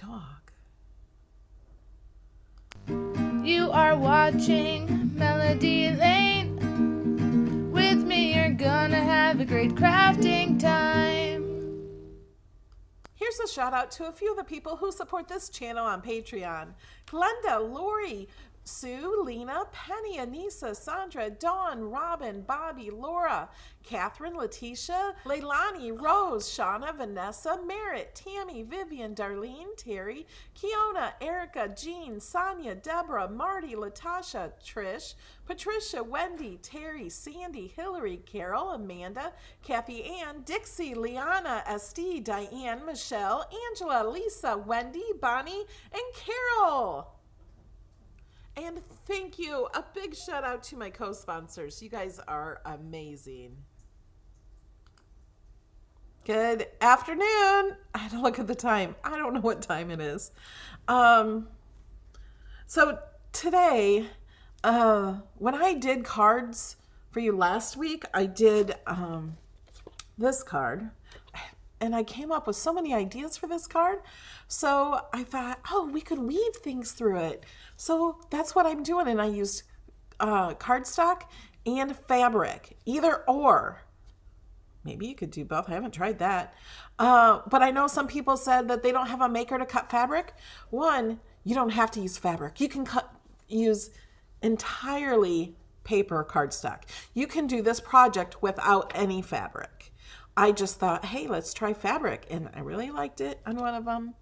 dog. You are watching Melody Lane. With me, you're gonna have a great crafting time. Here's a shout out to a few of the people who support this channel on Patreon. Glenda, Lori, Sue, Lena, Penny, Anissa, Sandra, Dawn, Robin, Bobby, Laura, Catherine, Letitia, Leilani, Rose, Shauna, Vanessa, Merritt, Tammy, Vivian, Darlene, Terry, Kiona, Erica, Jean, Sonia, Deborah, Marty, Latasha, Trish, Patricia, Wendy, Terry, Sandy, Hillary, Carol, Amanda, Kathy Ann, Dixie, Liana, St, Diane, Michelle, Angela, Lisa, Wendy, Bonnie, and Carol. And thank you. A big shout out to my co-sponsors. You guys are amazing. Good afternoon. I had to look at the time. I don't know what time it is. So today, when I did cards for you last week, I did this card. And I came up with so many ideas for this card. So I thought, oh, we could weave things through it. So that's what I'm doing. And I used cardstock and fabric, either or. Maybe you could do both. I haven't tried that. But I know some people said that they don't have a maker to cut fabric. One, you don't have to use fabric. You can use entirely paper cardstock. You can do this project without any fabric. I just thought, hey, let's try fabric. And I really liked it on one of them.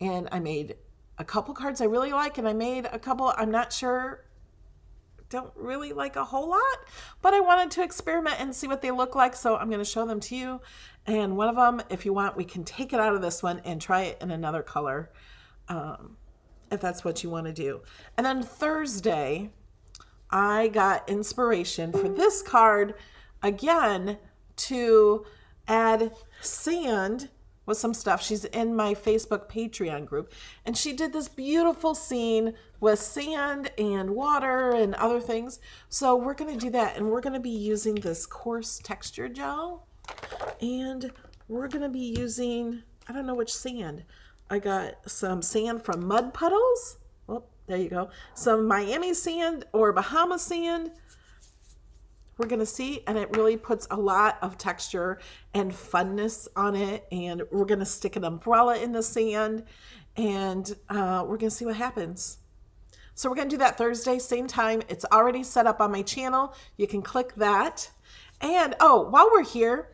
And I made a couple cards I really like. And I made a couple I'm not sure, don't really like a whole lot. But I wanted to experiment and see what they look like. So I'm going to show them to you. And one of them, if you want, we can take it out of this one and try it in another color. If that's what you want to do. And then Thursday, I got inspiration for this card again to add sand with some stuff. She's in my Facebook Patreon group, and she did this beautiful scene with sand and water and other things. So we're going to do that, and we're going to be using this coarse texture gel, and we're going to be using, I don't know which sand. I got some sand from Mud Puddles. Oh, there you go. Some Miami sand or Bahama sand. We're going to see, and it really puts a lot of texture and funness on it. And we're going to stick an umbrella in the sand, and we're going to see what happens. So we're going to do that Thursday, same time. It's already set up on my channel. You can click that. And, oh, while we're here,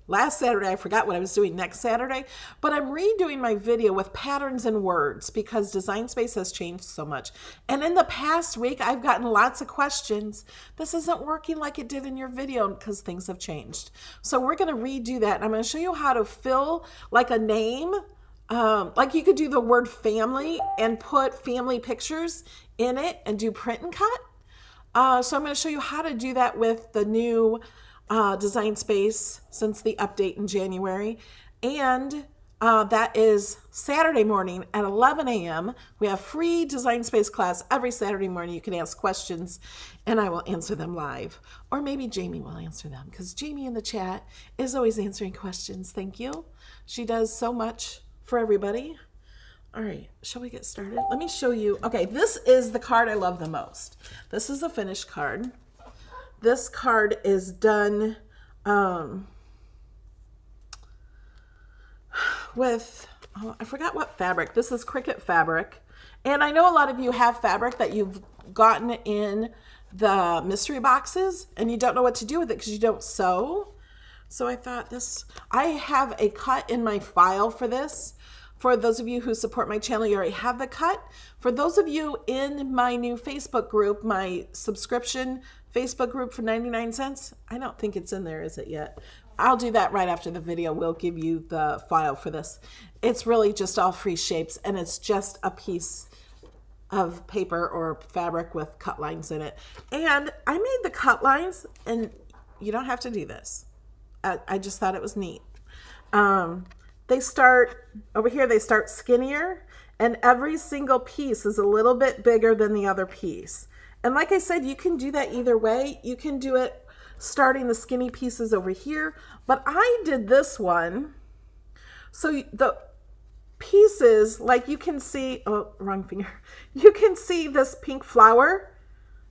last Saturday, I forgot what I was doing next Saturday, but I'm redoing my video with patterns and words because Design Space has changed so much. And in the past week, I've gotten lots of questions. This isn't working like it did in your video because things have changed. So we're going to redo that. And I'm going to show you how to fill like a name. Like you could do the word family and put family pictures in it and do print and cut. So I'm going to show you how to do that with the new Design Space since the update in January. And that is Saturday morning at 11 a.m. We have free Design Space class every Saturday morning. You can ask questions and I will answer them live. Or maybe Jamie will answer them because Jamie in the chat is always answering questions. Thank you. She does so much for everybody. All right, shall we get started? Let me show you. Okay, this is the card I love the most. This is a finished card. This card is done with, oh, I forgot what fabric. This is Cricut fabric. And I know a lot of you have fabric that you've gotten in the mystery boxes and you don't know what to do with it because you don't sew. So I thought I have a cut in my file for this. For those of you who support my channel, you already have the cut. For those of you in my new Facebook group, my subscription Facebook group for 99 cents, I don't think it's in there, is it yet? I'll do that right after the video. We'll give you the file for this. It's really just all free shapes, and it's just a piece of paper or fabric with cut lines in it. And I made the cut lines, and you don't have to do this. I just thought it was neat. They start, over here, they start skinnier, and every single piece is a little bit bigger than the other piece. And like I said, you can do that either way. You can do it starting the skinny pieces over here, but I did this one. So pieces, like you can see, oh, wrong finger. You can see this pink flower.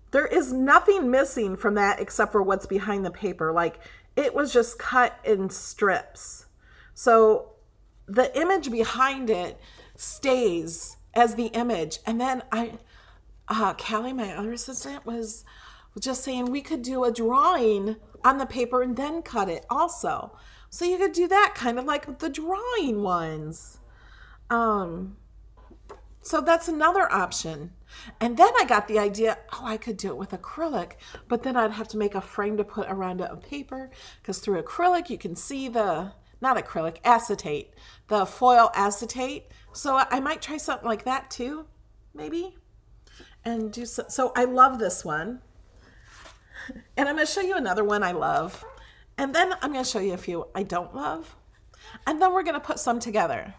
There is nothing missing from that except for what's behind the paper. Like it was just cut in strips. So the image behind it stays as the image. And then Callie, my other assistant, was just saying we could do a drawing on the paper and then cut it also. So you could do that kind of like the drawing ones. So that's another option. And then I got the idea, oh, I could do it with acrylic, but then I'd have to make a frame to put around it of paper, because through acrylic you can see not acrylic, acetate, the foil acetate. So I might try something like that too, maybe. And do so I love this one. And I'm going to show you another one I love. And then I'm going to show you a few I don't love. And then we're going to put some together.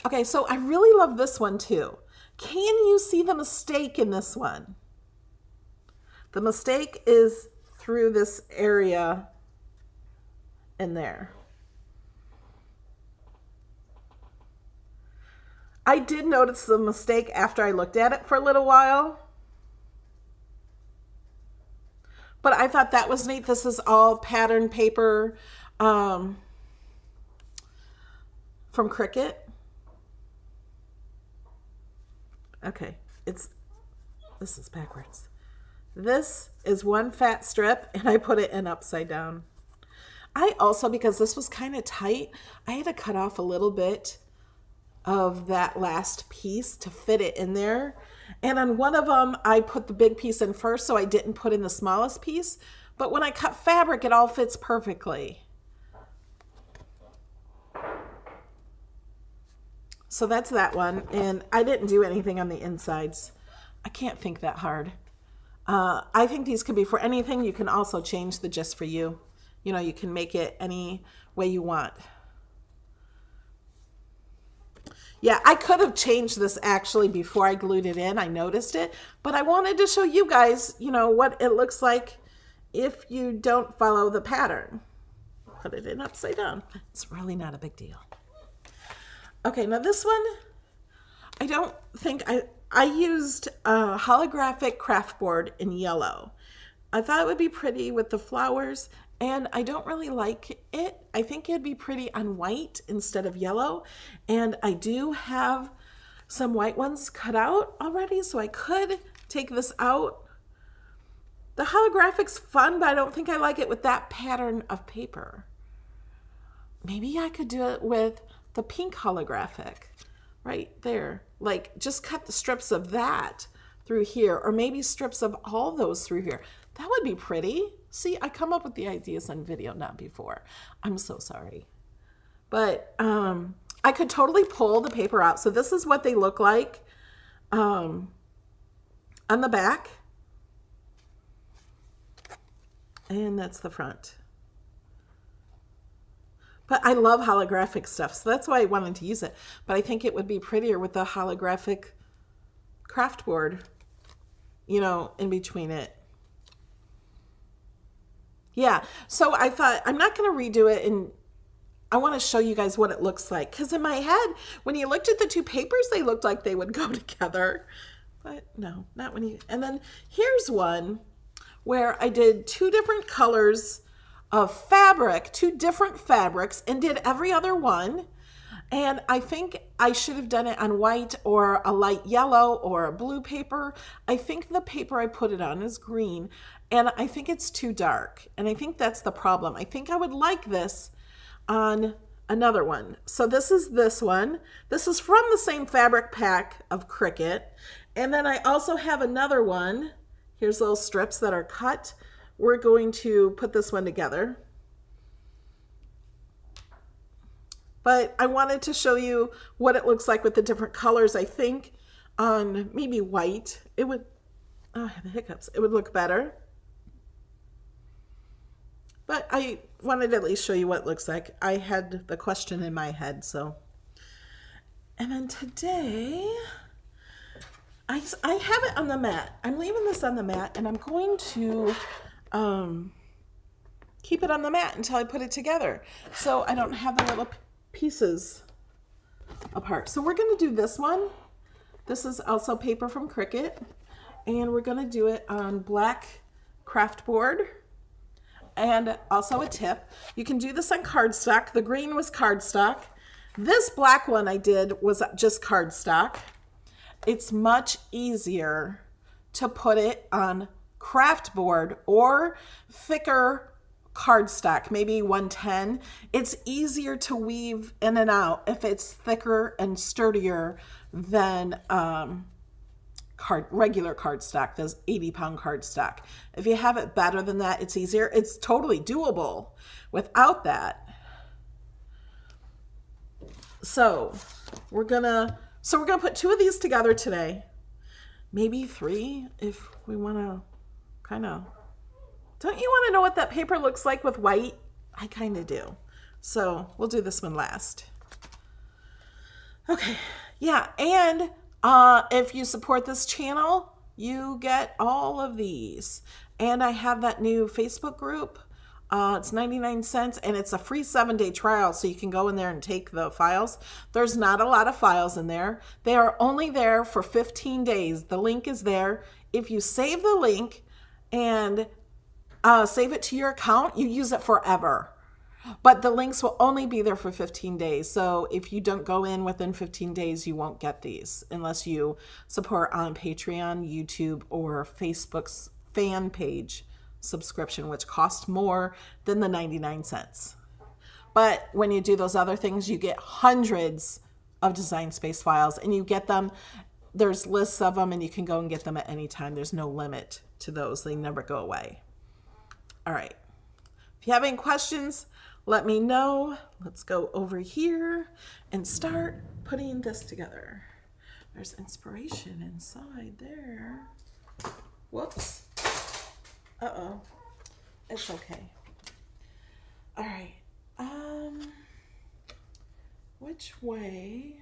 Okay, so I really love this one too. Can you see the mistake in this one? The mistake is through this area in there. I did notice the mistake after I looked at it for a little while. But I thought that was neat. This is all pattern paper from Cricut. Okay, this is backwards. This is one fat strip, and I put it in upside down. I also, because this was kind of tight, I had to cut off a little bit of that last piece to fit it in there. And on one of them, I put the big piece in first, so I didn't put in the smallest piece. But when I cut fabric, it all fits perfectly. So that's that one. And I didn't do anything on the insides. I can't think that hard. I think these could be for anything. You can also change the just for you. You know, you can make it any way you want. Yeah, I could have changed this actually before I glued it in. I noticed it, but I wanted to show you guys, you know, what it looks like if you don't follow the pattern. Put it in upside down. It's really not a big deal. Okay, now this one, I don't think I used a holographic craft board in yellow. I thought it would be pretty with the flowers, and I don't really like it. I think it'd be pretty on white instead of yellow. And I do have some white ones cut out already, so I could take this out. The holographic's fun, but I don't think I like it with that pattern of paper. Maybe I could do it with the pink holographic right there. Like just cut the strips of that through here, or maybe strips of all those through here. That would be pretty. See, I come up with the ideas on video, not before. I'm so sorry. But I could totally pull the paper out. So this is what they look like on the back. And that's the front. But I love holographic stuff, so that's why I wanted to use it. But I think it would be prettier with the holographic craft board, you know, in between it. Yeah, so I thought I'm not going to redo it, and I want to show you guys what it looks like. Because in my head, when you looked at the two papers, they looked like they would go together. But no, not when you... And then here's one where I did two different colors of fabric, two different fabrics, and did every other one. And I think I should have done it on white or a light yellow or a blue paper. I think the paper I put it on is green, and I think it's too dark. And I think that's the problem. I think I would like this on another one. So this is this one. This is from the same fabric pack of Cricut. And then I also have another one. Here's little strips that are cut. We're going to put this one together. But I wanted to show you what it looks like with the different colors. I think on maybe white, it would, oh, I have the hiccups. It would look better. But I wanted to at least show you what it looks like. I had the question in my head, so. And then today, I have it on the mat. I'm leaving this on the mat, and I'm going to keep it on the mat until I put it together. So I don't have the little pieces apart. So we're going to do this one. This is also paper from Cricut, and we're going to do it on black craft board. And also a tip, you can do this on cardstock. The green was cardstock. This black one I did was just cardstock. It's much easier to put it on craft board or thicker cardstock, maybe 110. It's easier to weave in and out if it's thicker and sturdier than regular cardstock, those 80-pound cardstock. If you have it better than that, it's easier. It's totally doable without that. So we're gonna put 2 of these together today, maybe 3 if we want to kind of. Don't you want to know what that paper looks like with white? I kind of do. So we'll do this one last. Okay, yeah, and if you support this channel, you get all of these. And I have that new Facebook group. It's 99 cents, and it's a free 7-day trial, so you can go in there and take the files. There's not a lot of files in there. They are only there for 15 days. The link is there. If you save the link and save it to your account, you use it forever. But the links will only be there for 15 days. So if you don't go in within 15 days, you won't get these unless you support on Patreon, YouTube, or Facebook's fan page subscription, which costs more than the 99 cents. But when you do those other things, you get hundreds of Design Space files, and you get them. There's lists of them, and you can go and get them at any time. There's no limit to those. They never go away. All right. If you have any questions, let me know. Let's go over here and start putting this together. There's inspiration inside there. Whoops. Uh-oh. It's okay. All right. Which way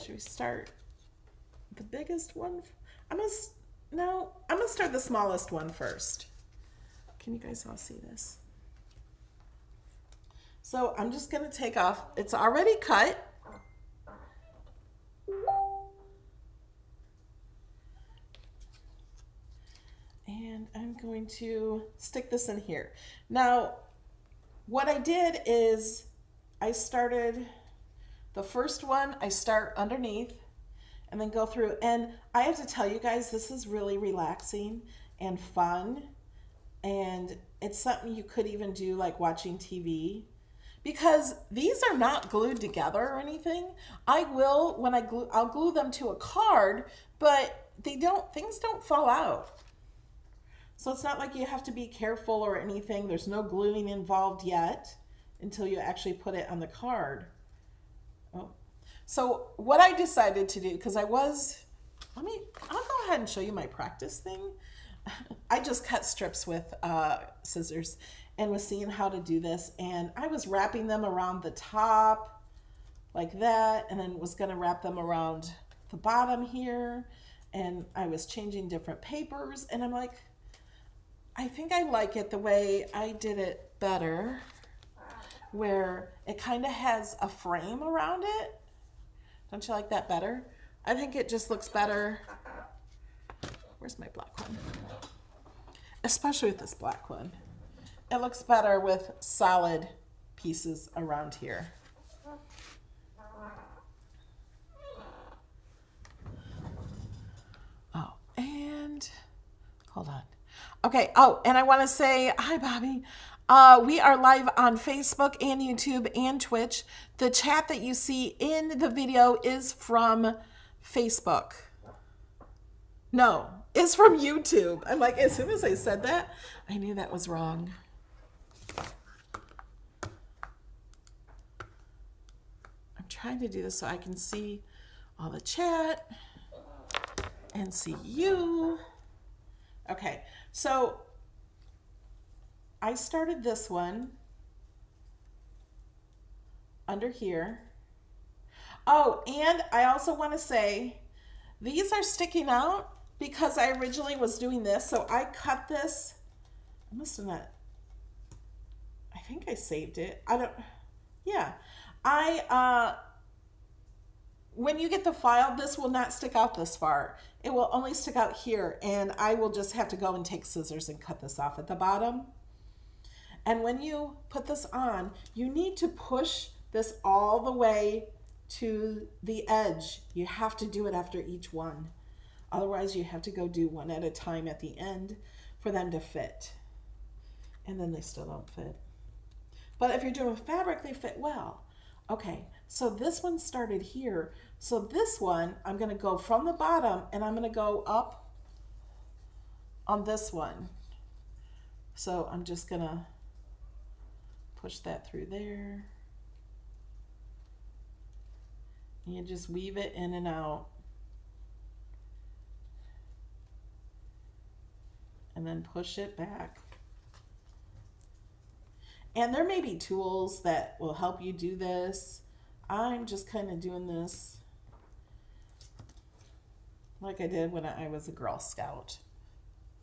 should we start? The biggest one? I'm gonna start the smallest one first. Can you guys all see this? So I'm just going to take off. It's already cut. And I'm going to stick this in here. Now, what I did is I started the first one. I start underneath and then go through. And I have to tell you guys, this is really relaxing and fun. And it's something you could even do like watching TV, because these are not glued together or anything. I will, when I'll glue them to a card, but things don't fall out. So it's not like you have to be careful or anything. There's no gluing involved yet until you actually put it on the card. Oh. So what I decided to do, because I'll go ahead and show you my practice thing. I just cut strips with scissors and was seeing how to do this, and I was wrapping them around the top like that, and then was going to wrap them around the bottom here, and I was changing different papers, and I'm like, I think I like it the way I did it better, where it kind of has a frame around it. Don't you like that better? I think it just looks better. Where's my black one? Especially with this black one. It looks better with solid pieces around here. Oh, and hold on. Okay, oh, and I want to say, hi, Bobby. We are live on Facebook and YouTube and Twitch. The chat that you see in the video is from Facebook. No, it's from YouTube. I'm like, as soon as I said that, I knew that was wrong. I'm trying to do this so I can see all the chat and see you. Okay, so I started this one under here. Oh, and I also want to say these are sticking out because I originally was doing this. So I cut this. I must have not. I think I saved it. I don't. Yeah. I when you get the file, this will not stick out this far. It will only stick out here, and I will just have to go and take scissors and cut this off at the bottom. And when you put this on, you need to push this all the way to the edge. You have to do it after each one. Otherwise, you have to go do one at a time at the end for them to fit. And then they still don't fit. But if you're doing fabric, they fit well. Okay, so this one started here. So this one, I'm gonna go from the bottom and I'm gonna go up on this one. So I'm just gonna push that through there. And you just weave it in and out. And then push it back. And there may be tools that will help you do this. I'm just kind of doing this like I did when I was a Girl Scout.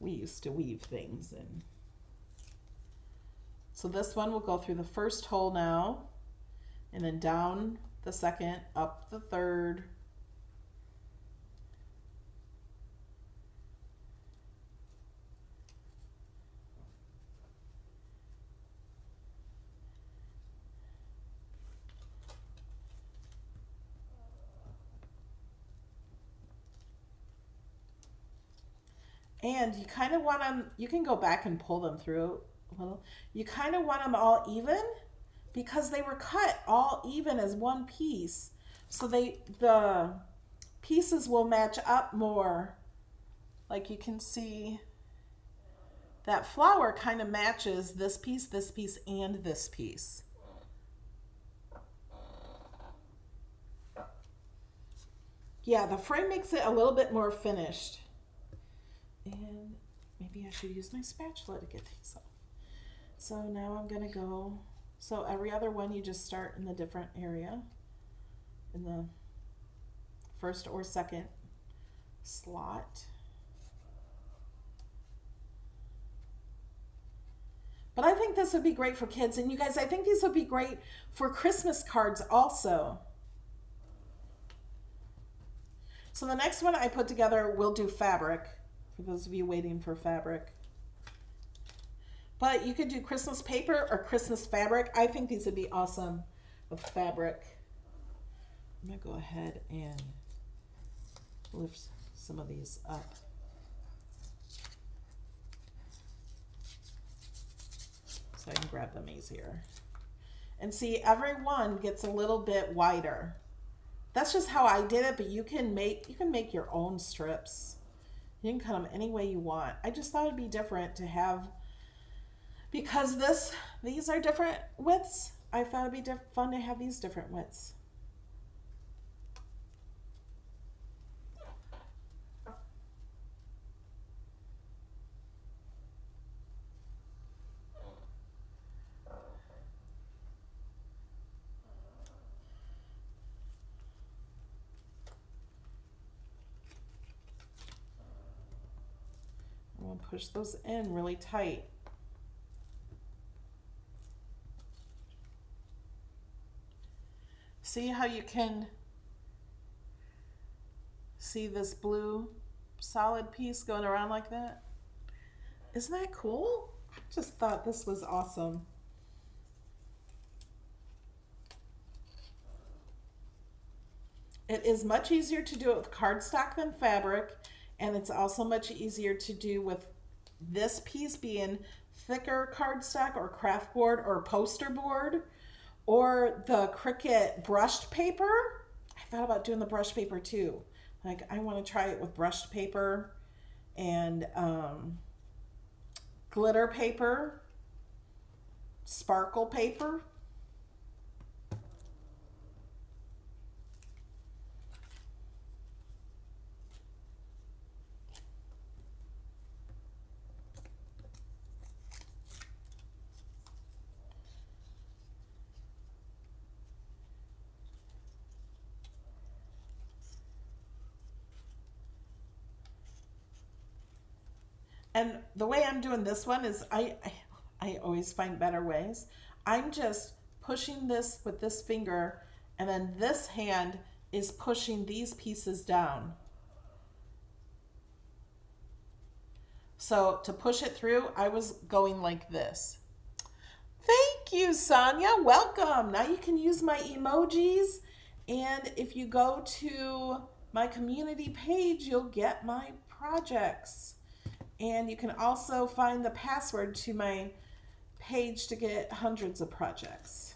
We used to weave things in. So this one will go through the first hole now, and then down the second, up the third. And you kind of want them, you can go back and pull them through a little. You kind of want them all even because they were cut all even as one piece. So the pieces will match up more. Like you can see that flower kind of matches this piece, and this piece. Yeah, the frame makes it a little bit more finished. And maybe I should use my spatula to get these off. So now I'm gonna go, so every other one you just start in the different area, in the first or second slot. But I think this would be great for kids. And you guys, I think these would be great for Christmas cards also. So the next one I put together, we'll do fabric. For those of you waiting for fabric. But you could do Christmas paper or Christmas fabric. I think these would be awesome with fabric. I'm going to go ahead and lift some of these up. So I can grab them easier. And see, every one gets a little bit wider. That's just how I did it, but you can make your own strips. You can cut them any way you want. I just thought it'd be different to have, because these are different widths. I thought it'd be fun to have these different widths. I'm gonna push those in really tight. See how you can see this blue solid piece going around like that? Isn't that cool? I just thought this was awesome. It is much easier to do it with cardstock than fabric, and it's also much easier to do with this piece being thicker cardstock or craft board or poster board, or the Cricut brushed paper. I thought about doing the brushed paper too. Like, I want to try it with brushed paper and glitter paper, sparkle paper. And the way I'm doing this one is I always find better ways. I'm just pushing this with this finger, and then this hand is pushing these pieces down. So to push it through, I was going like this. Thank you, Sonia. Welcome. Now you can use my emojis. And if you go to my community page, you'll get my projects. And you can also find the password to my page to get hundreds of projects.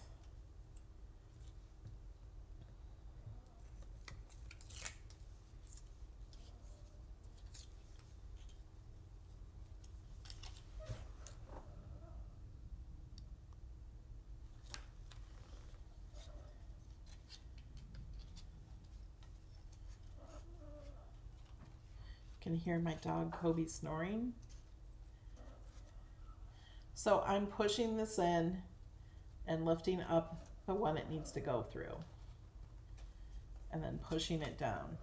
You can hear my dog Kobe snoring. So I'm pushing this in and lifting up the one it needs to go through, and then pushing it down.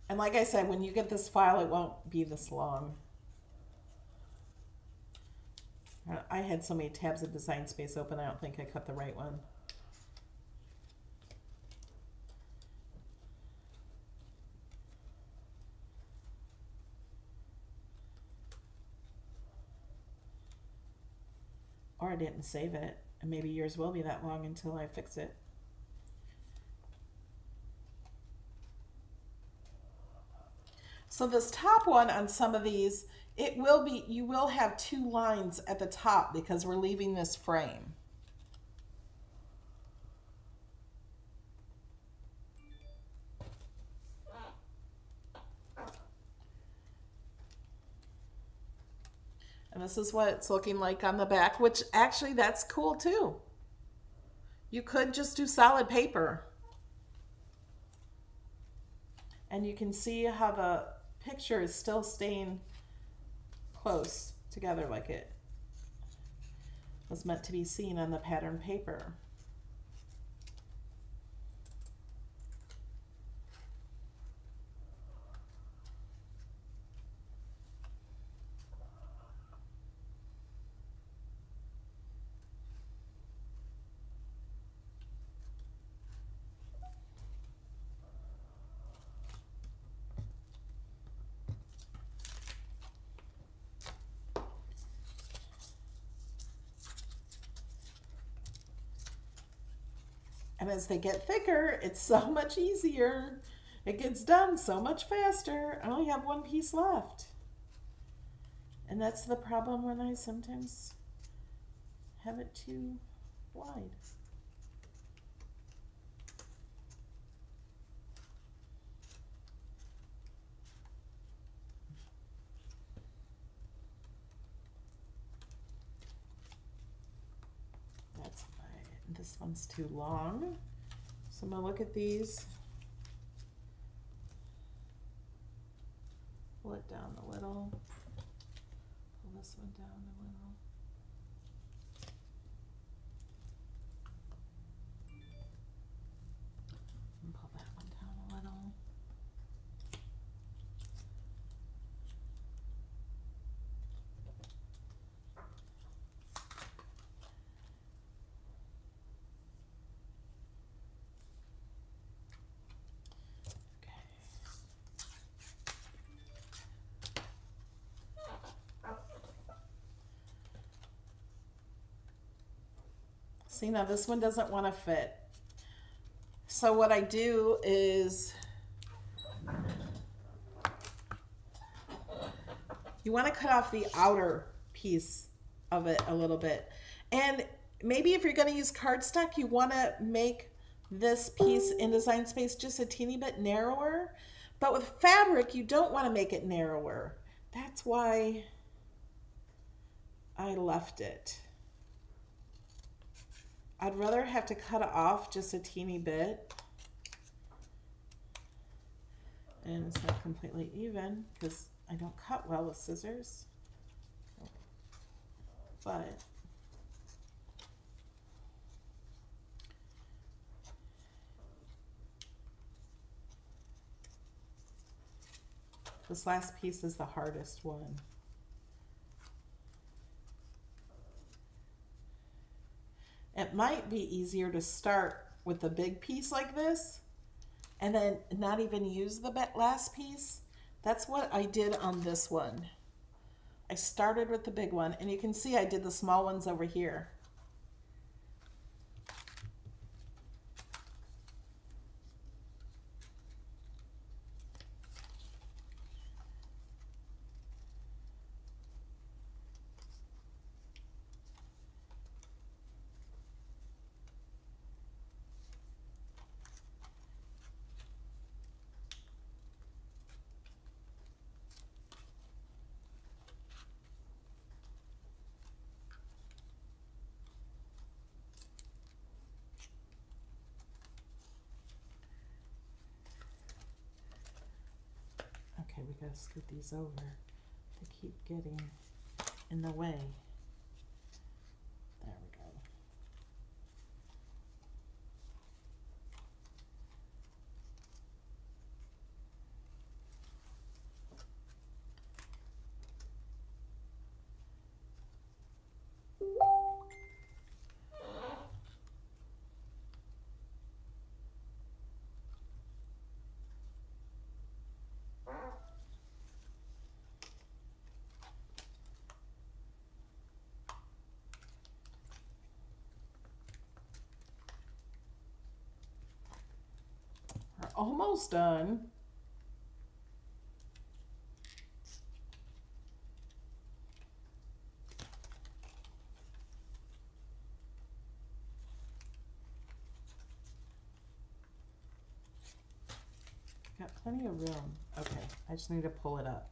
And like I said, when you get this file, it won't be this long. I had so many tabs of Design Space open, I don't think I cut the right one. Or I didn't save it, and maybe yours will be that long until I fix it. So this top one on some of these, it will be, you will have two lines at the top because we're leaving this frame. And this is what it's looking like on the back, which actually that's cool too. You could just do solid paper. And you can see how the picture is still staying close together like it was meant to be seen on the pattern paper. And as they get thicker, it's so much easier. It gets done so much faster. I only have one piece left. And that's the problem when I sometimes have it too wide. That's fine. This one's too long. So I'm gonna look at these. Pull it down a little. Pull this one down a little. And pull that one down a little. See, now this one doesn't want to fit. So what I do is you want to cut off the outer piece of it a little bit. And maybe if you're going to use cardstock, you want to make this piece in Design Space just a teeny bit narrower. But with fabric, you don't want to make it narrower. That's why I left it. I'd rather have to cut it off just a teeny bit. And it's not completely even because I don't cut well with scissors. But This last piece is the hardest one. It might be easier to start with a big piece like this and then not even use the last piece. That's what I did on this one. I started with the big one, and you can see I did the small ones over here. Okay, we gotta scoot these over. They keep getting in the way. There we go. We're almost done. Got plenty of room. Okay, I just need to pull it up.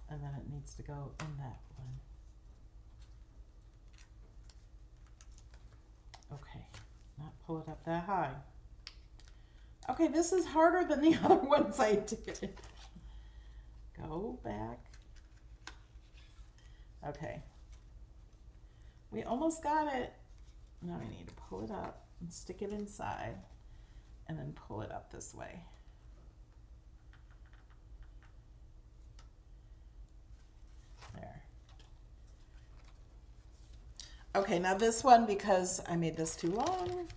And then it needs to go in that one. Okay, not pull it up that high. Okay, this is harder than the other ones I did. Go back. Okay. We almost got it. Now we need to pull it up and stick it inside and then pull it up this way. There. Okay, now this one, because I made this too long,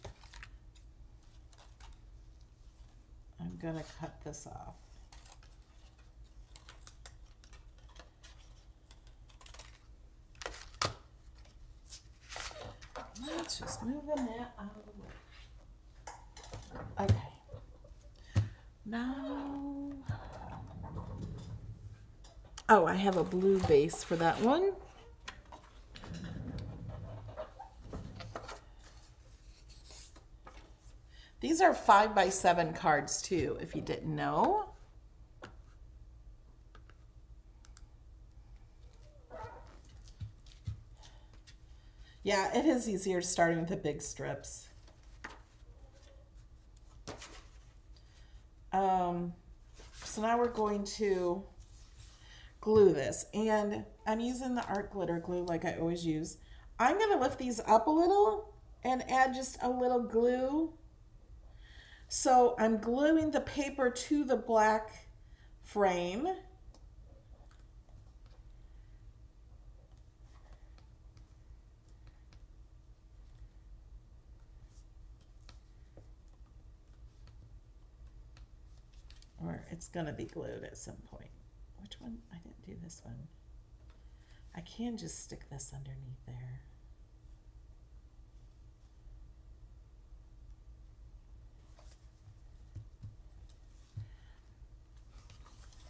I'm gonna cut this off. Let's just move the mat out of the way. Okay. Now, oh, I have a blue base for that one. These are 5x7 cards too, if you didn't know. Yeah, it is easier starting with the big strips. So now we're going to glue this, and I'm using the art glitter glue like I always use. I'm going to lift these up a little and add just a little glue. So I'm gluing the paper to the black frame. Or it's going to be glued at some point. Which one? I didn't do this one. I can just stick this underneath there.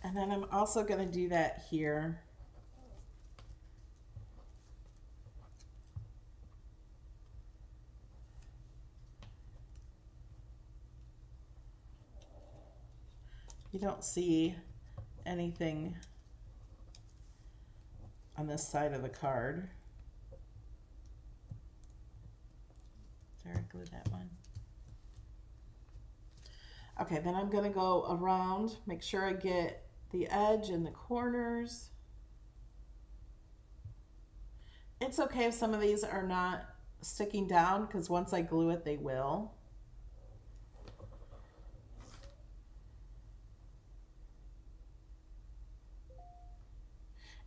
And then I'm also going to do that here. You don't see anything on this side of the card. There, I glued that one. Okay, then I'm going to go around, make sure I get the edge and the corners. It's okay if some of these are not sticking down, because once I glue it, they will.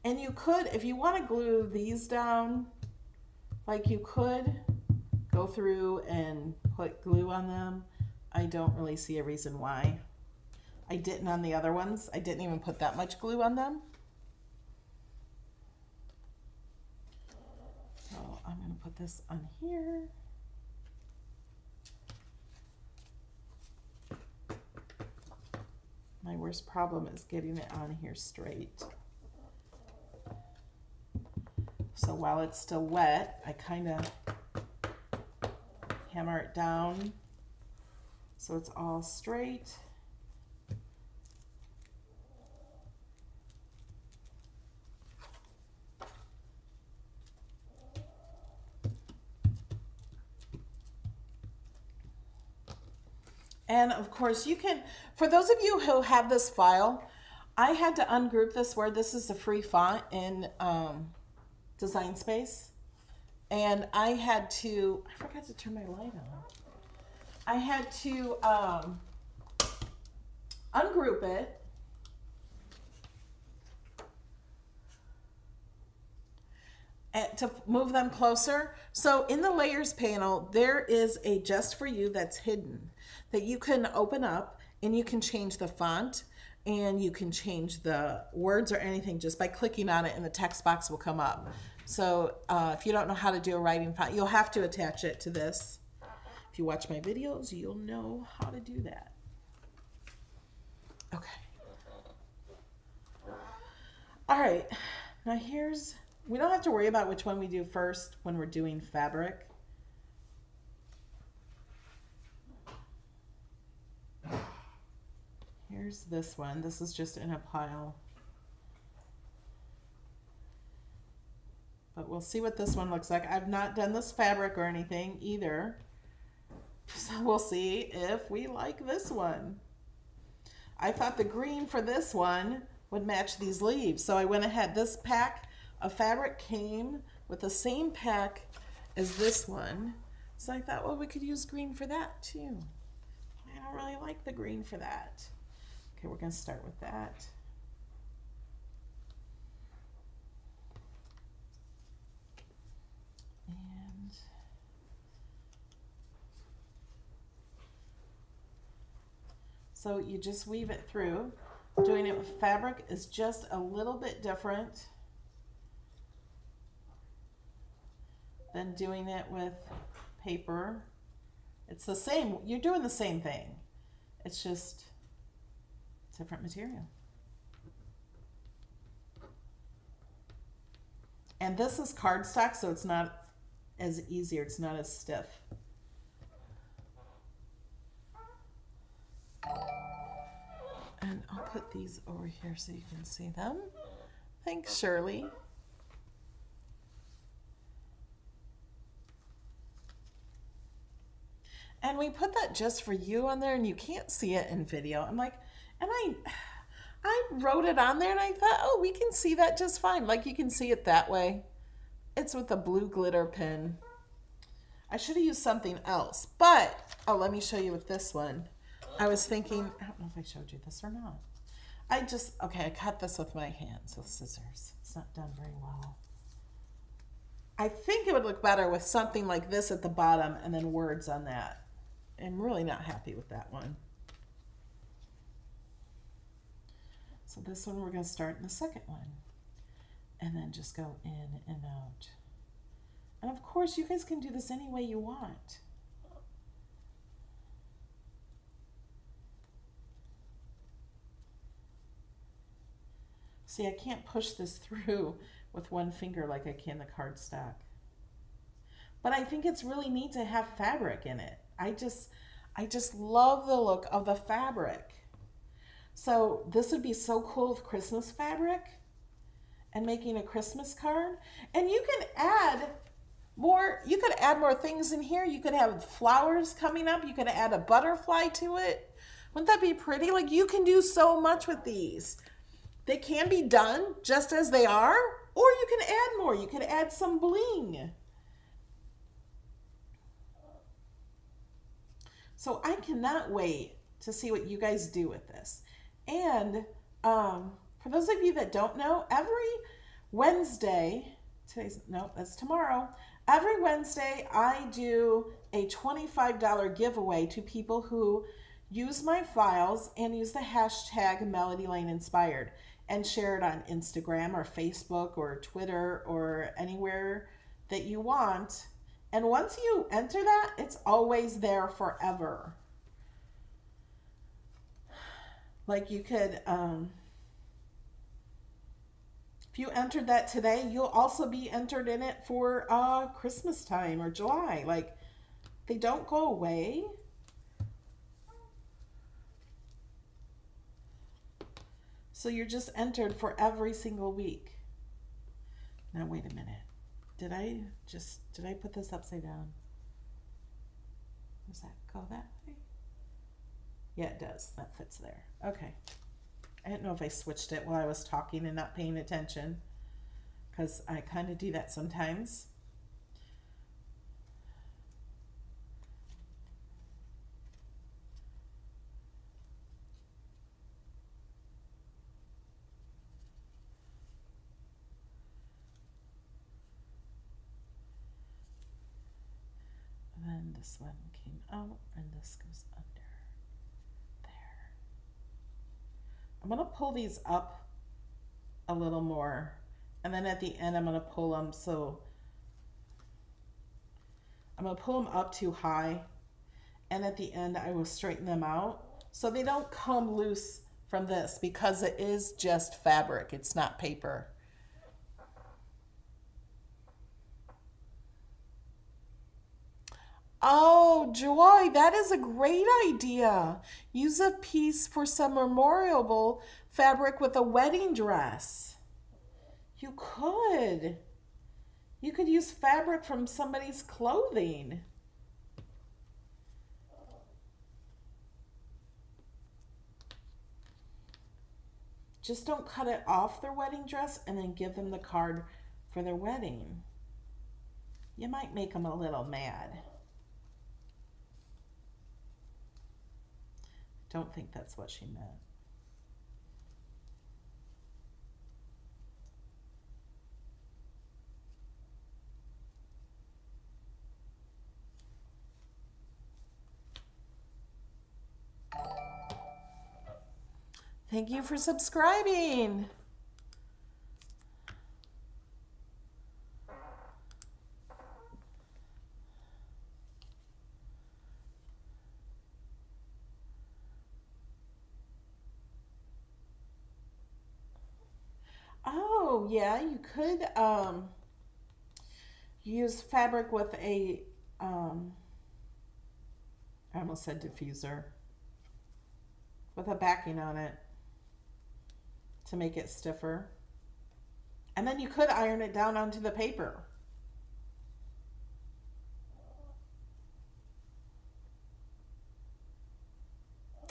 And you could, if you want to glue these down, like you could go through and put glue on them. I don't really see a reason why. I didn't on the other ones. I didn't even put that much glue on them. So I'm going to put this on here. My worst problem is getting it on here straight. So while it's still wet, I kind of hammer it down so it's all straight. And of course you can, for those of you who have this file, I had to ungroup this where this is a free font in Design Space. And I had to, I forgot to turn my light on. I had to ungroup it. And to move them closer. So in the layers panel, there is a just for you that's hidden that you can open up, and you can change the font and you can change the words or anything just by clicking on it, and the text box will come up. So if you don't know how to do a writing font, you'll have to attach it to this. If you watch my videos, you'll know how to do that. Okay. All right, now we don't have to worry about which one we do first when we're doing fabric. Here's this one. This is just in a pile. But we'll see what this one looks like. I've not done this fabric or anything either. So we'll see if we like this one. I thought the green for this one would match these leaves. So I went ahead. This pack of fabric came with the same pack as this one. So I thought, well, we could use green for that too. I don't really like the green for that. Okay, we're going to start with that. And so you just weave it through. Doing it with fabric is just a little bit different than doing it with paper. It's the same, you're doing the same thing. It's just different material. And this is cardstock, so it's not as easy, it's not as stiff. And I'll put these over here so you can see them. Thanks, Shirley. And we put that just for you on there, and you can't see it in video. I'm like, and I wrote it on there, and I thought, oh, we can see that just fine. Like, you can see it that way. It's with a blue glitter pen. I should have used something else, but, oh, let me show you with this one. I was thinking, I don't know if I showed you this or not. Okay, I cut this with my hands with scissors. It's not done very well. I think it would look better with something like this at the bottom and then words on that. I'm really not happy with that one. So this one we're going to start in the second one. And then just go in and out. And of course, you guys can do this any way you want. See, I can't push this through with one finger like I can the cardstock. But I think it's really neat to have fabric in it. I just love the look of the fabric. So this would be so cool with Christmas fabric and making a Christmas card. And you can add more, you could add more things in here. You could have flowers coming up. You could add a butterfly to it. Wouldn't that be pretty? Like, you can do so much with these. They can be done just as they are, or you can add more. You can add some bling. So I cannot wait to see what you guys do with this. And for those of you that don't know, Wednesday, that's tomorrow. Every Wednesday, I do a $25 giveaway to people who use my files and use the hashtag Melody Lane Inspired and share it on Instagram or Facebook or Twitter or anywhere that you want. And once you enter that, it's always there forever. Like you could, if you entered that today, you'll also be entered in it for Christmas time or July. Like, they don't go away. So you're just entered for every single week. Now, wait a minute. Did I put this upside down? Does that go that way? Yeah, it does. That fits there. Okay. I didn't know if I switched it while I was talking and not paying attention, because I kind of do that sometimes. And then this one came out and this goes under. I'm going to pull these up a little more, and then at the end I'm going to pull them, so I'm going to pull them up too high, and at the end I will straighten them out so they don't come loose from this, because it is just fabric, it's not paper. Oh, Joy, that is a great idea. Use a piece for some memorable fabric with a wedding dress. You could. You could use fabric from somebody's clothing. Just don't cut it off their wedding dress and then give them the card for their wedding. You might make them a little mad. Don't think that's what she meant. Thank you for subscribing. Oh, yeah, you could use fabric with a, I almost said diffuser, with a backing on it to make it stiffer. And then you could iron it down onto the paper.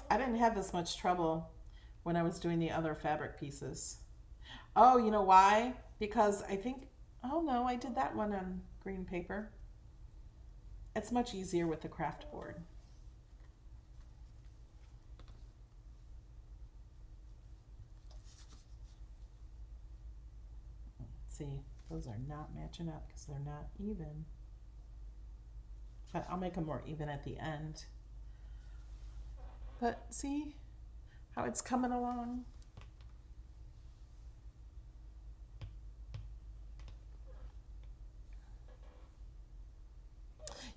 I didn't have this much trouble when I was doing the other fabric pieces. Oh, you know why? Because I think, oh no, I did that one on green paper. It's much easier with the craft board. See, those are not matching up because they're not even. But I'll make them more even at the end. But see how it's coming along?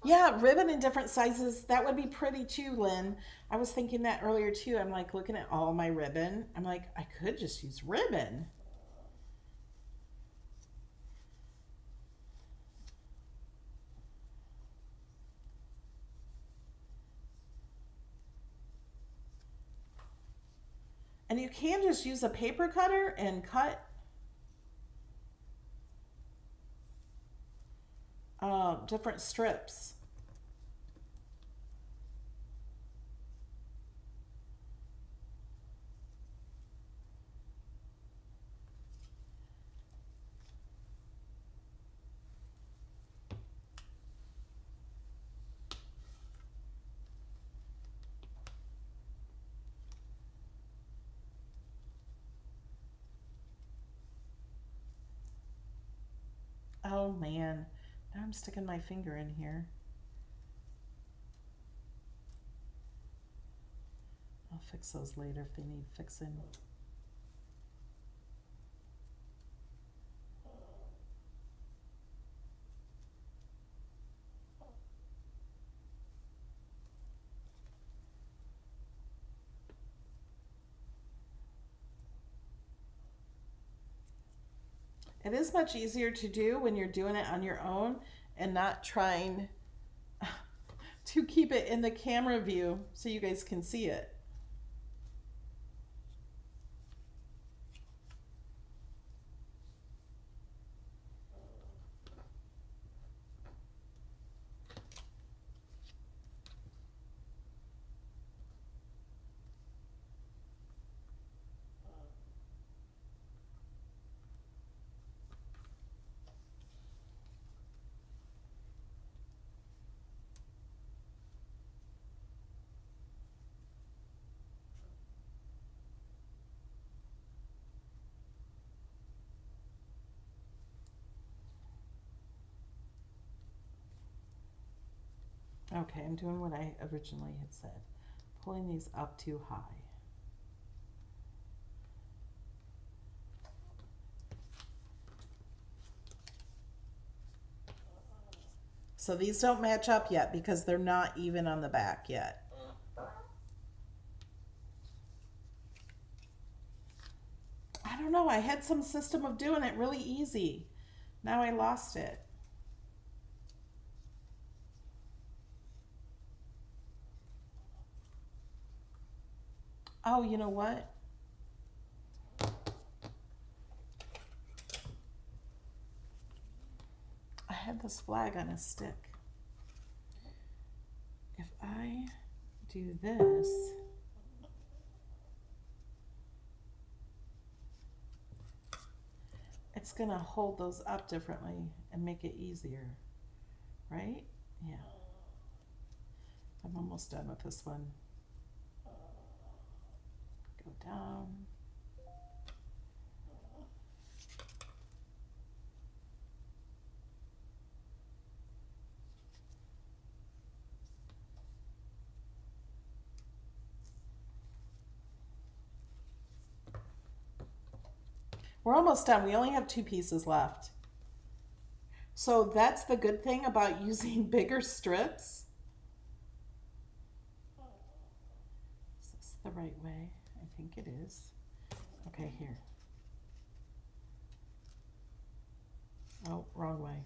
Yeah, ribbon in different sizes. That would be pretty too, Lynn. I was thinking that earlier too. I'm like looking at all my ribbon. I'm like, I could just use ribbon. And you can just use a paper cutter and cut different strips. Oh man, now I'm sticking my finger in here. I'll fix those later if they need fixing. It is much easier to do when you're doing it on your own and not trying to keep it in the camera view so you guys can see it. Okay, I'm doing what I originally had said, pulling these up too high. So these don't match up yet because they're not even on the back yet. I don't know, I had some system of doing it really easy. Now I lost it. Oh, you know what? I had this flag on a stick. If I do this, it's gonna hold those up differently and make it easier, right? Yeah. I'm almost done with this one. Go down. We're almost done. We only have 2 pieces left. So that's the good thing about using bigger strips. Is this the right way? I think it is. Okay, here. Oh, wrong way.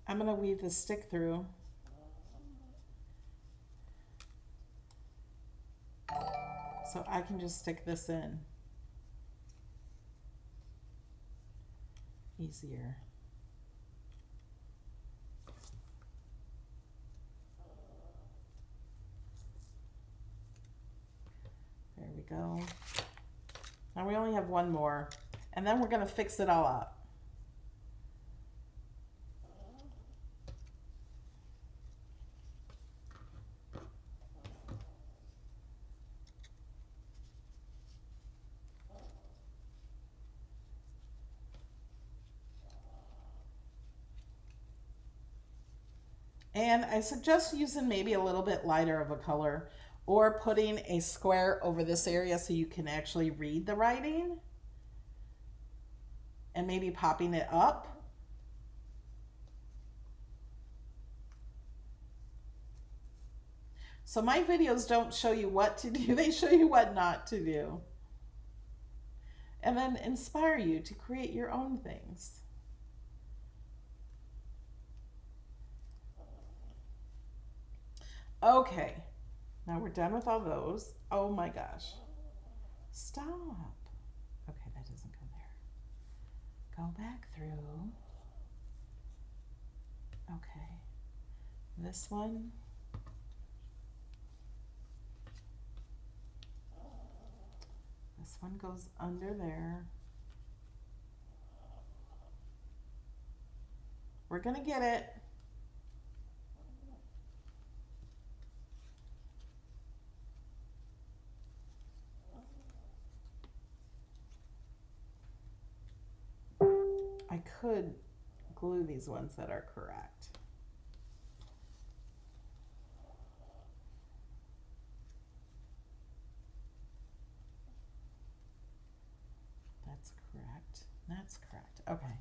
I'm going to weave the stick through. So I can just stick this in. Easier. There we go. Now we only have 1 more, and then we're going to fix it all up. And I suggest using maybe a little bit lighter of a color or putting a square over this area so you can actually read the writing and maybe popping it up. So my videos don't show you what to do, they show you what not to do. And then inspire you to create your own things. Okay, now we're done with all those. Oh my gosh. Stop. Okay, that doesn't go there. Go back through. Okay, this one. This one goes under there. We're gonna get it. I could glue these ones that are correct. That's correct. That's correct. Okay.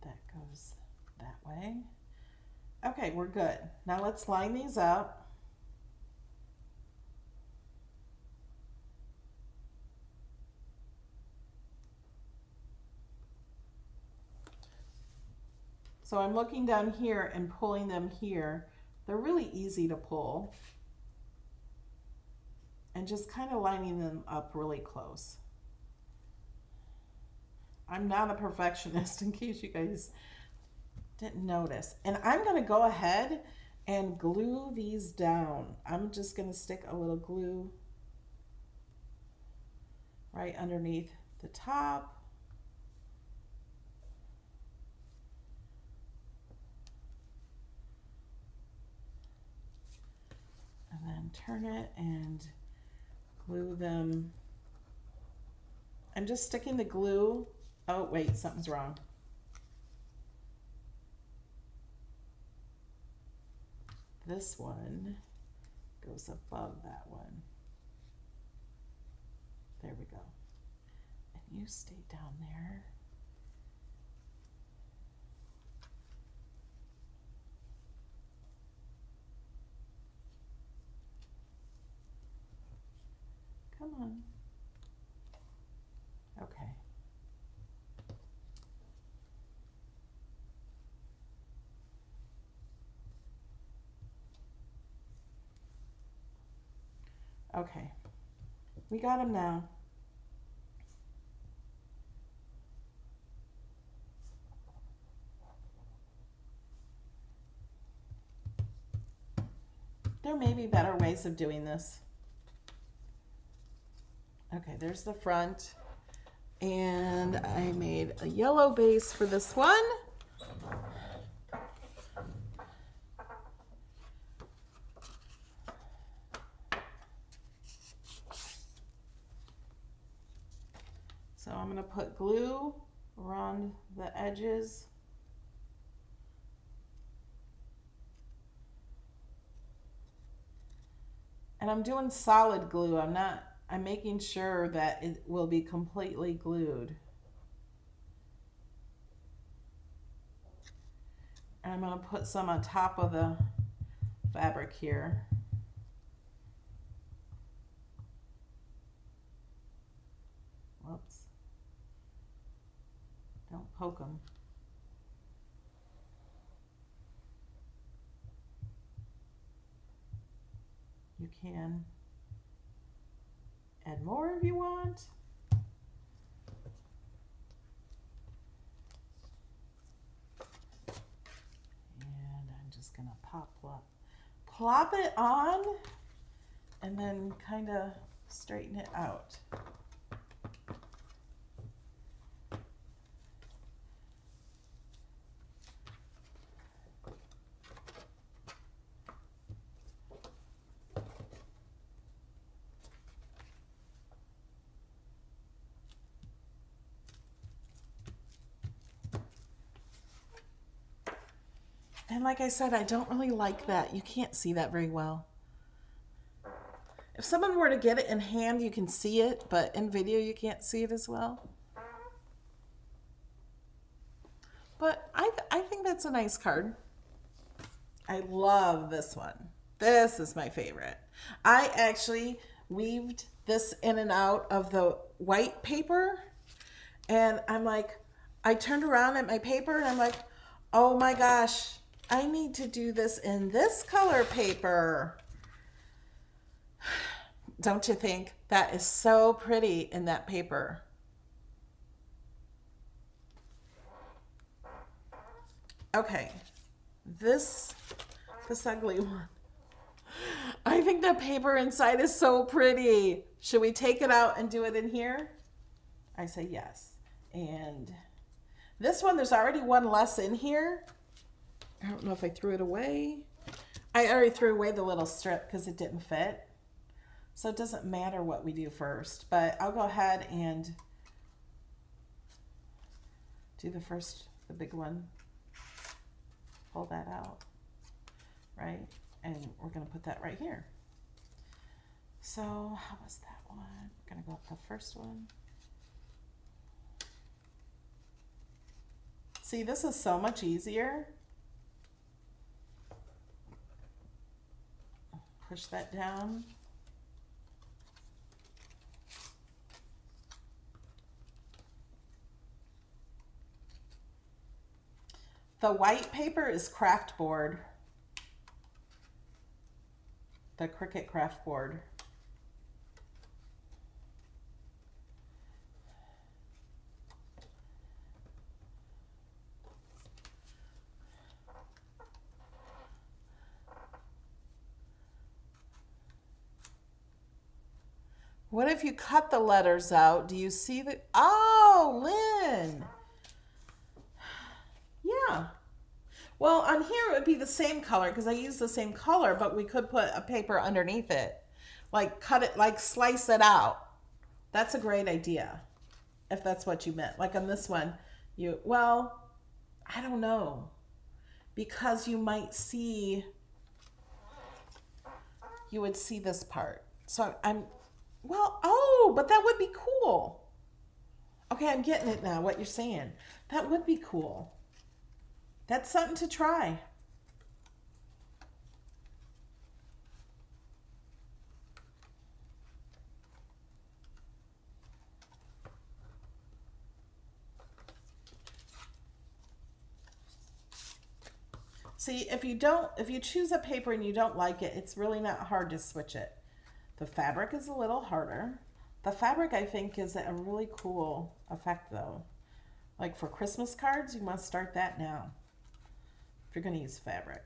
That goes that way. Okay, we're good. Now let's line these up. So I'm looking down here and pulling them here. They're really easy to pull. And just kind of lining them up really close. I'm not a perfectionist, in case you guys didn't notice. And I'm going to go ahead and glue these down. I'm just going to stick a little glue right underneath the top. And then turn it and glue them. I'm just sticking the glue. Oh, wait, something's wrong. This one goes above that one. There we go. And you stay down there. Come on. Okay. Okay. We got them now. There may be better ways of doing this. Okay, there's the front. And I made a yellow base for this one. So I'm going to put glue around the edges. And I'm doing solid glue. I'm making sure that it will be completely glued. And I'm going to put some on top of the fabric here. Whoops. Don't poke them. You can add more if you want. And I'm just gonna plop it on and then kind of straighten it out. And like I said, I don't really like that. You can't see that very well. If someone were to get it in hand, you can see it, but in video, you can't see it as well. But I think that's a nice card. I love this one. This is my favorite. I actually weaved this in and out of the white paper. And I'm like, I turned around at my paper and I'm like, oh my gosh, I need to do this in this color paper. Don't you think? That is so pretty in that paper. Okay, this ugly one. I think the paper inside is so pretty. Should we take it out and do it in here? I say yes. And this one, there's already one less in here. I don't know if I threw it away. I already threw away the little strip because it didn't fit. So it doesn't matter what we do first, but I'll go ahead and do the first the big one. Pull that out, right? And we're gonna put that right here. So how was that one? We're gonna go up the first one. See, this is so much easier. Push that down. The white paper is craft board. The Cricut craft board. What if you cut the letters out? Do you see the, oh, Lynn. Yeah. Well, on here it would be the same color because I use the same color, but we could put a paper underneath it. Like cut it, like slice it out. That's a great idea. If that's what you meant. Like on this one, well, I don't know. Because you might see, you would see this part. So well, oh, but that would be cool. Okay, I'm getting it now, what you're saying. That would be cool. That's something to try. See, if you choose a paper and you don't like it, it's really not hard to switch it. The fabric is a little harder. The fabric, I think, is a really cool effect, though. Like for Christmas cards, you must start that now if you're going to use fabric.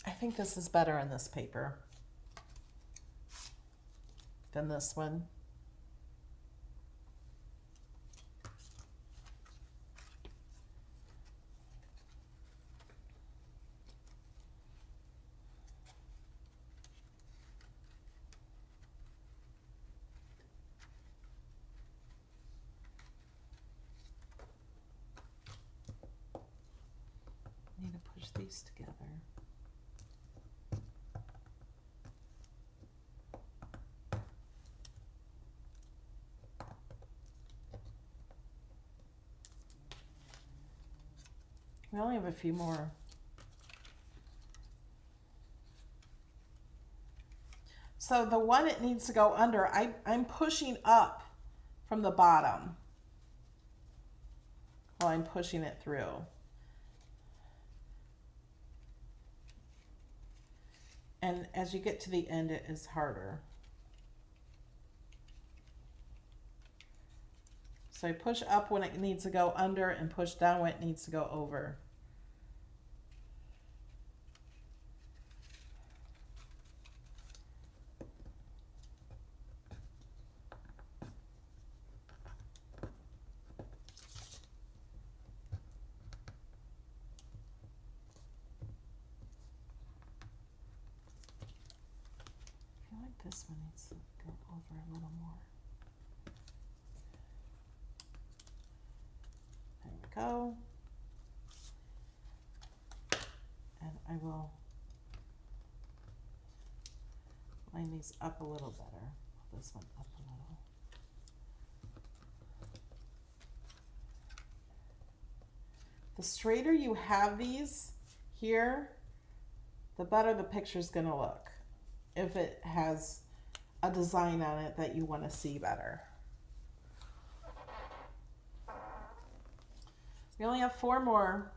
I think this is better in this paper than this one. Need to push these together. We only have a few more. So the one it needs to go under, I'm pushing up from the bottom while I'm pushing it through. And as you get to the end, it is harder. So I push up when it needs to go under and push down when it needs to go over. I feel like this one needs to go over a little more. There we go. And I will line these up a little better. Pull this one up a little. The straighter you have these here, the better the picture's gonna look. If it has a design on it that you want to see better. We only have 4 more.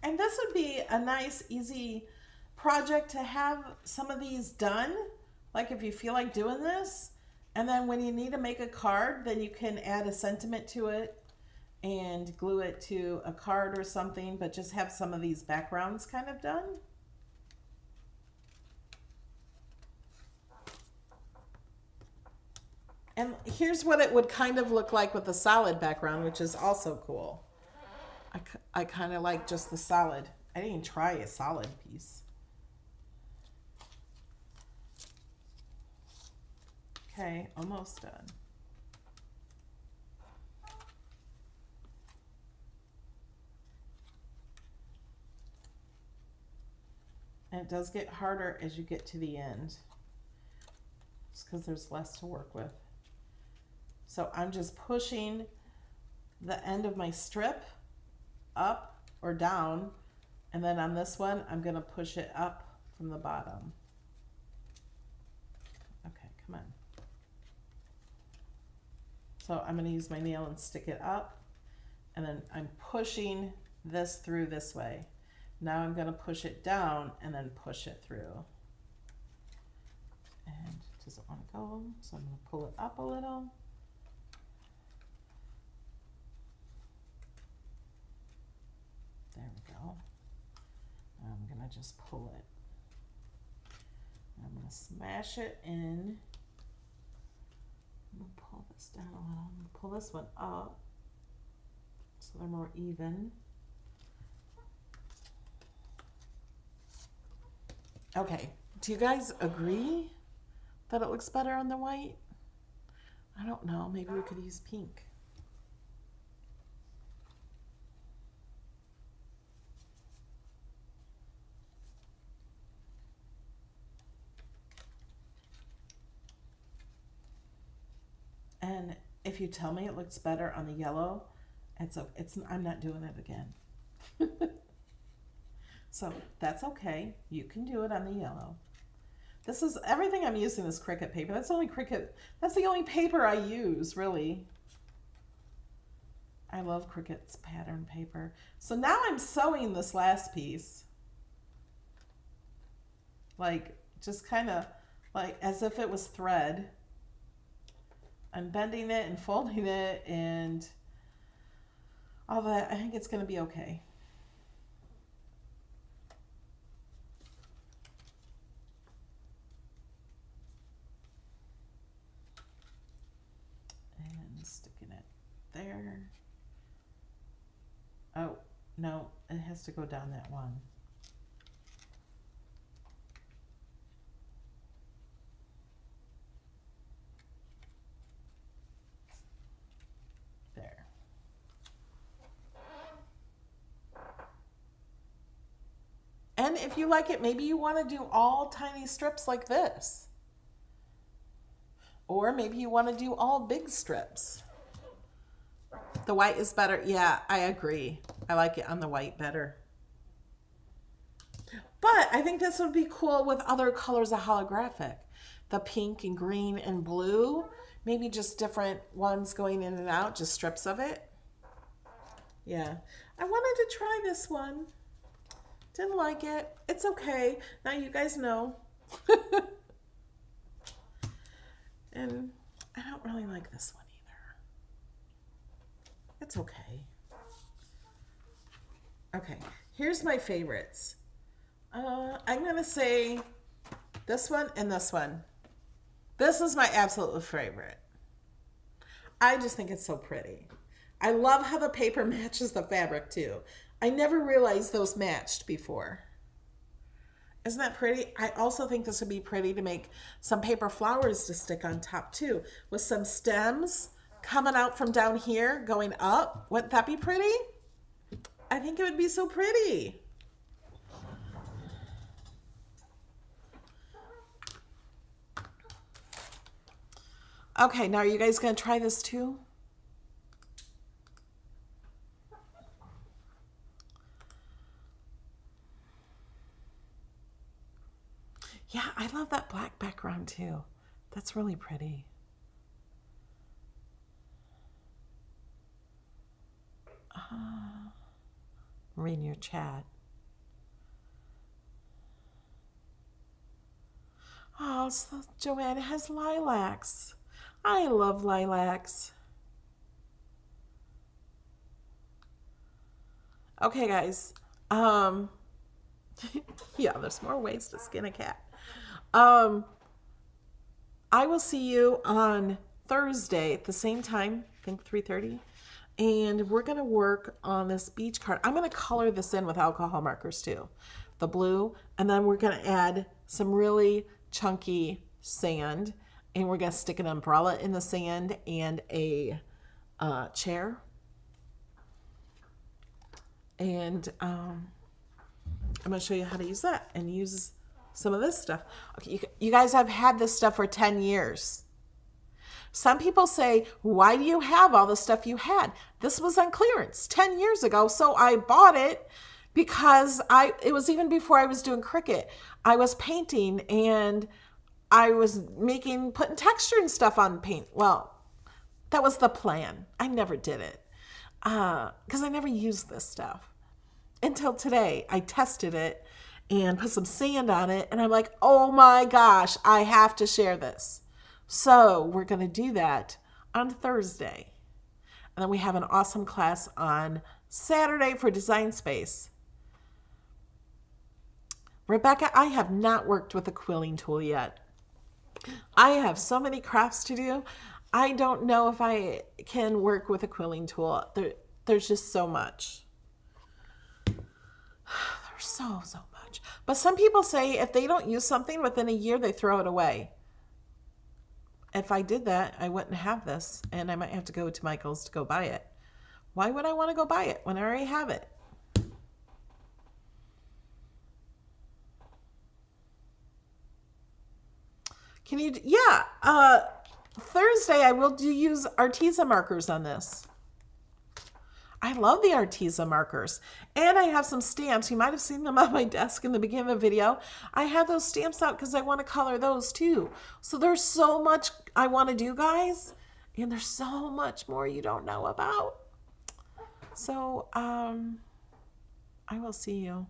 And this would be a nice, easy project to have some of these done. Like if you feel like doing this, and then when you need to make a card, then you can add a sentiment to it and glue it to a card or something, but just have some of these backgrounds kind of done. And here's what it would kind of look like with a solid background, which is also cool. I kind of like just the solid. I didn't even try a solid piece. Okay, almost done. And it does get harder as you get to the end, just because there's less to work with. So I'm just pushing the end of my strip up or down, and then on this one I'm going to push it up from the bottom. Okay, come on. So I'm going to use my nail and stick it up, and then I'm pushing this through this way. Now I'm going to push it down and then push it through. And it doesn't want to go, so I'm going to pull it up a little. There we go. I'm going to just pull it. I'm going to smash it in. I'm going to pull this down a little. I'm going to pull this one up so they're more even. Okay, do you guys agree that it looks better on the white? I don't know, maybe we could use pink. And if you tell me it looks better on the yellow, I'm not doing it again. So that's okay. You can do it on the yellow. This is everything I'm using is Cricut paper. That's the only paper I use, really. I love Cricut's pattern paper. So now I'm sewing this last piece. Like just kind of like as if it was thread. I'm bending it and folding it and all that. I think it's going to be okay. And sticking it there. Oh, no, it has to go down that one. And if you like it, maybe you want to do all tiny strips like this. Or maybe you want to do all big strips. The white is better. Yeah, I agree. I like it on the white better. But I think this would be cool with other colors of holographic. The pink and green and blue. Maybe just different ones going in and out, just strips of it. Yeah, I wanted to try this one. Didn't like it. It's okay. Now you guys know. And I don't really like this one either. It's okay. Okay, here's my favorites. I'm going to say this one and this one. This is my absolute favorite. I just think it's so pretty. I love how the paper matches the fabric too. I never realized those matched before. Isn't that pretty? I also think this would be pretty to make some paper flowers to stick on top too, with some stems coming out from down here going up. Wouldn't that be pretty? I think it would be so pretty. Okay, now are you guys going to try this too? Yeah, I love that black background too. That's really pretty. Reading your chat. Oh, so Joanna has lilacs. I love lilacs. Okay, guys. Yeah, there's more ways to skin a cat. I will see you on Thursday at the same time, I think 3:30. And we're going to work on this beach card. I'm going to color this in with alcohol markers too, the blue. And then we're going to add some really chunky sand. And we're going to stick an umbrella in the sand and a chair. And I'm going to show you how to use that and use some of this stuff. Okay, you guys have had this stuff for 10 years. Some people say, why do you have all the stuff you had? This was on clearance 10 years ago, so I bought it because it was even before I was doing Cricut. I was painting and I was putting texture and stuff on paint. Well, that was the plan. I never did it because I never used this stuff. Until today, I tested it and put some sand on it, and I'm like, oh my gosh, I have to share this. So we're going to do that on Thursday. And then we have an awesome class on Saturday for Design Space. Rebecca, I have not worked with a quilling tool yet. I have so many crafts to do. I don't know if I can work with a quilling tool. There's just so much. There's so much. But some people say if they don't use something within a year, they throw it away. If I did that, I wouldn't have this, and I might have to go to Michael's to go buy it. Why would I want to go buy it when I already have it? Can you? Yeah. Thursday I will use Arteza markers on this. I love the Arteza markers. And I have some stamps. You might have seen them on my desk in the beginning of the video. I have those stamps out because I want to color those too. So there's so much I want to do, guys. And there's so much more you don't know about. So I will see you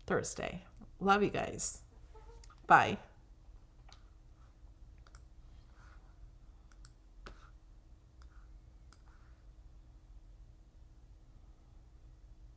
Thursday. Love you guys. Bye.